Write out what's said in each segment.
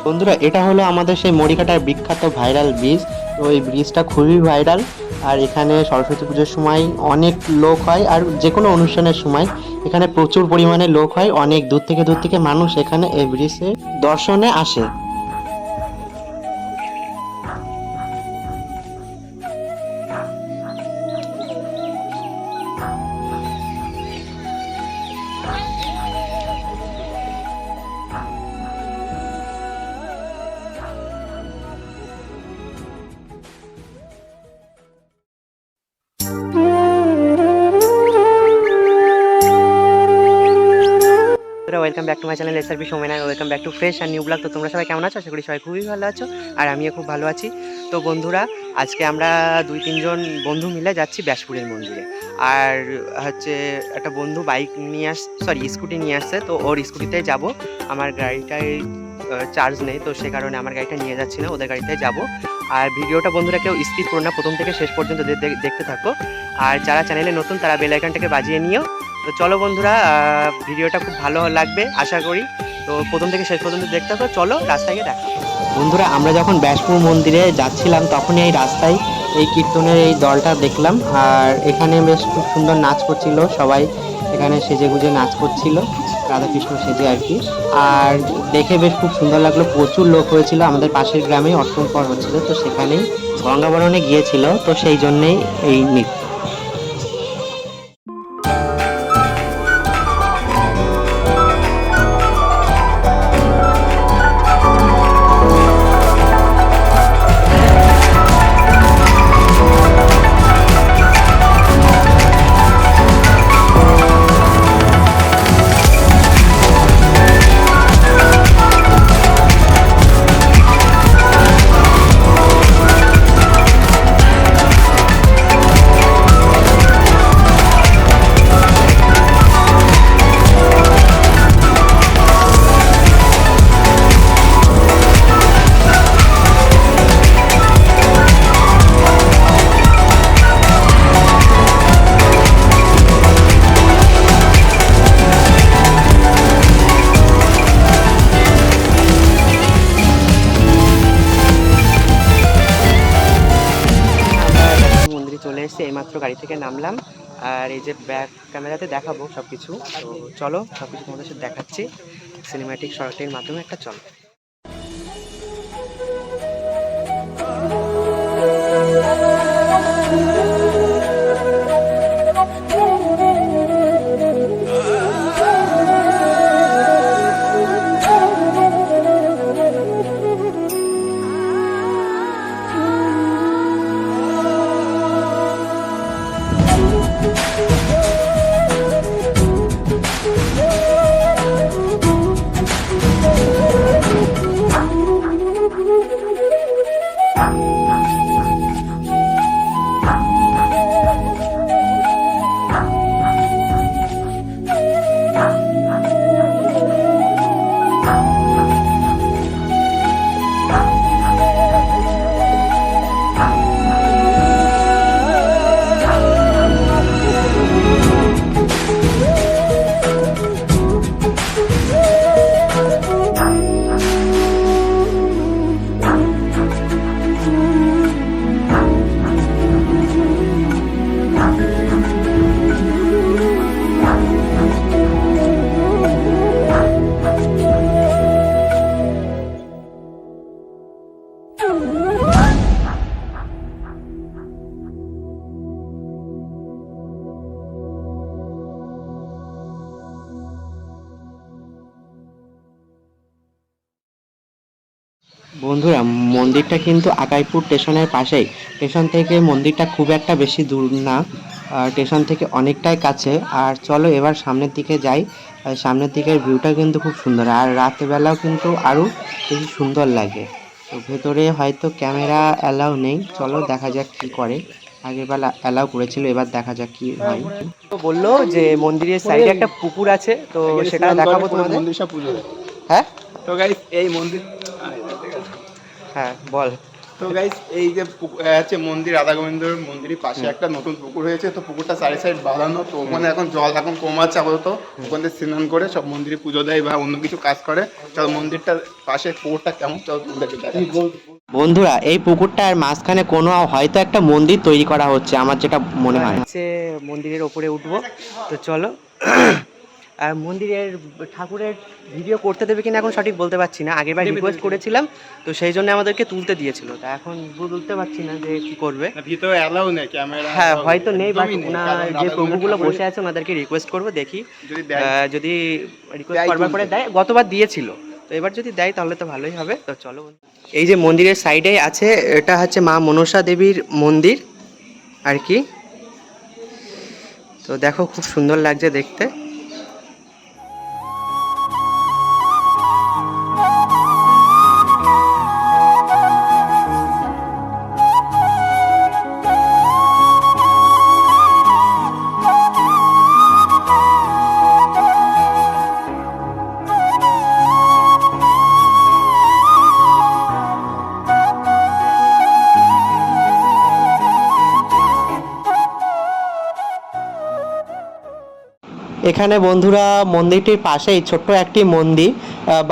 বন্ধুরা, এটা হলো আমাদের সেই মরিকাটার বিখ্যাত ভাইরাল ব্রিজ। তো এই ব্রিজটা খুবই ভাইরাল। আর এখানে সরস্বতী পুজোর সময় অনেক লোক হয়, আর যে কোনো অনুষ্ঠানের সময় এখানে প্রচুর পরিমাণে লোক হয়। অনেক দূর থেকে মানুষ এখানে এই ব্রিজে দর্শনে আসে। Welcome back to my channel SRP Somen, আর ওয়েলকাম ব্যাক টু ফ্রেশ আর নিউ ব্লগ। তো তোমরা সবাই কেমন আছো? আশা করি সবাই খুবই ভালো আছো, আর আমিও খুব ভালো আছি। তো বন্ধুরা, আজকে আমরা 2-3 জন বন্ধু মিলে যাচ্ছি ব্যাসপুরের মন্দিরে। আর হচ্ছে একটা বন্ধু বাইক নিয়ে স্কুটি নিয়ে আসছে, তো ওর স্কুটিতেই যাব। আমার গাড়িটায় চার্জ নেই, তো সে কারণে আমার গাড়িটা নিয়ে যাচ্ছি না, ওদের গাড়িতেই যাব। আর ভিডিওটা বন্ধুরা কেউ স্কিপ করো না, প্রথম থেকে শেষ পর্যন্ত দেখতে থাকো। আর যারা চ্যানেলে নতুন তারা বেল আইকনটাকে বাজিয়ে নিও। তো চলো বন্ধুরা, ভিডিওটা খুব ভালো লাগবে আশা করি। তো প্রথম থেকে শেষ পর্যন্ত দেখতে থাকো, চলো রাস্তায় গিয়ে দেখা। বন্ধুরা, আমরা যখন ব্যাসপুর মন্দিরে যাচ্ছিলাম তখনই এই রাস্তায় এই কীর্তনের এই দলটা দেখলাম। আর এখানে বেশ খুব সুন্দর নাচ করছিল সবাই, এখানে সেজে গুজে নাচ করছিল, রাধাকৃষ্ণ সেজে আর কি। আর দেখে বেশ খুব সুন্দর লাগলো, প্রচুর লোক হয়েছিল। আমাদের পাশের গ্রামে অষ্টমপর হচ্ছিল, তো সেখানেই গঙ্গাবরণে গিয়েছিল, তো সেই জন্যেই এই নৃত্য। চলে এসেছি, এইমাত্র গাড়ি থেকে নামলাম। আর এই যে ব্যাক ক্যামেরাতে দেখাবো সবকিছু, তো চলো সবকিছু তোমাদের সাথে দেখাচ্ছি সিনেম্যাটিক শর্টের মাধ্যমে। একটা চলো। বন্ধুরা, মন্দিরটা কিন্তু আকাইপুর স্টেশনের পাশেই। স্টেশন থেকে মন্দিরটা খুব একটা বেশি দূর না, স্টেশন থেকে অনেকটাই কাছে। আর চলো এবার সামনের দিকে যাই। সামনের দিকের ভিউটা কিন্তু খুব সুন্দর, আর রাতেরবেলাও কিন্তু আরও বেশি সুন্দর লাগে। তো ভেতরে হয়তো ক্যামেরা অ্যালাউ নেই, চলো দেখা যাক কি করে। আগের বেলা অ্যালাউ করেছিল, এবার দেখা যাক কি হয়। তো বললো যে মন্দিরের সাইডে একটা পুকুর আছে, তো সেটা দেখাবো তোমাদের। হ্যাঁ, তো গাইস এই মন্দির, হ্যাঁ বল। তো গাইস এই যে আছে মন্দির, রাধা গোবিন্দর মন্দিরের পাশে একটা নতুন পুকুর হয়েছে। তো পুকুরটা চারি সাইড বাঁধানো, তো ওখানে এখন জল এখন কম আছে আপাতত। ওখানে স্নান করে সব মন্দিরে পুজো দেয় বা অন্য কিছু কাজ করে। চলো মন্দিরটার পাশে পুকুরটা কেমন, চলো তোমাদেরকে দেখাচ্ছি। বন্ধুরা এই পুকুরটার মাঝখানে কোনো হয়তো একটা মন্দির তৈরি করা হচ্ছে, আমার যেটা মনে হয় হচ্ছে মন্দিরের ওপরে উঠবো। তো চলো। আর মন্দিরের ঠাকুরের ভিডিও করতে দেবে কিনা এখন সঠিক বলতে পারছি না, আগেরবার রিকোয়েস্ট করেছিলাম তো সেই জন্য আমাদেরকে তুলতে দিয়েছিল, তা এখন বলতে পারছি না যে কি করবে। ভিতরে অ্যালাউ নেই ক্যামেরা, হ্যাঁ হয়তো নেই, বাট ওনার যে প্রভুগুলো বসে আছে ওনাদেরকে রিকোয়েস্ট করবো, দেখি যদি রিকোয়েস্ট করবার পরে দেয়। গতবার দিয়েছিল, তো এবার যদি দেয় তাহলে তো ভালোই হবে। তো চলো, এই যে মন্দিরের সাইডে আছে এটা হচ্ছে মা মনসা দেবীর মন্দির আর কি। তো দেখো খুব সুন্দর লাগছে দেখতে। এখানে বন্ধুরা মন্দিরটির পাশেই ছোট্ট একটি মন্দির,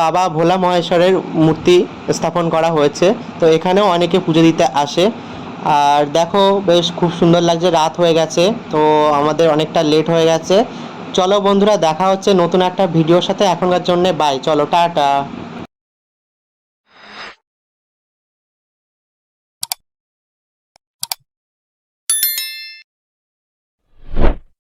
বাবা ভোলা মহেশ্বরের মূর্তি স্থাপন করা হয়েছে। তো এখানেও অনেকে পুজো দিতে আসে। আর দেখো বেশ খুব সুন্দর লাগছে, রাত হয়ে গেছে তো আমাদের অনেকটা লেট হয়ে গেছে। চলো বন্ধুরা, দেখা হচ্ছে নতুন একটা ভিডিওর সাথে, এখনকার জন্য বাই, চলো টাটা।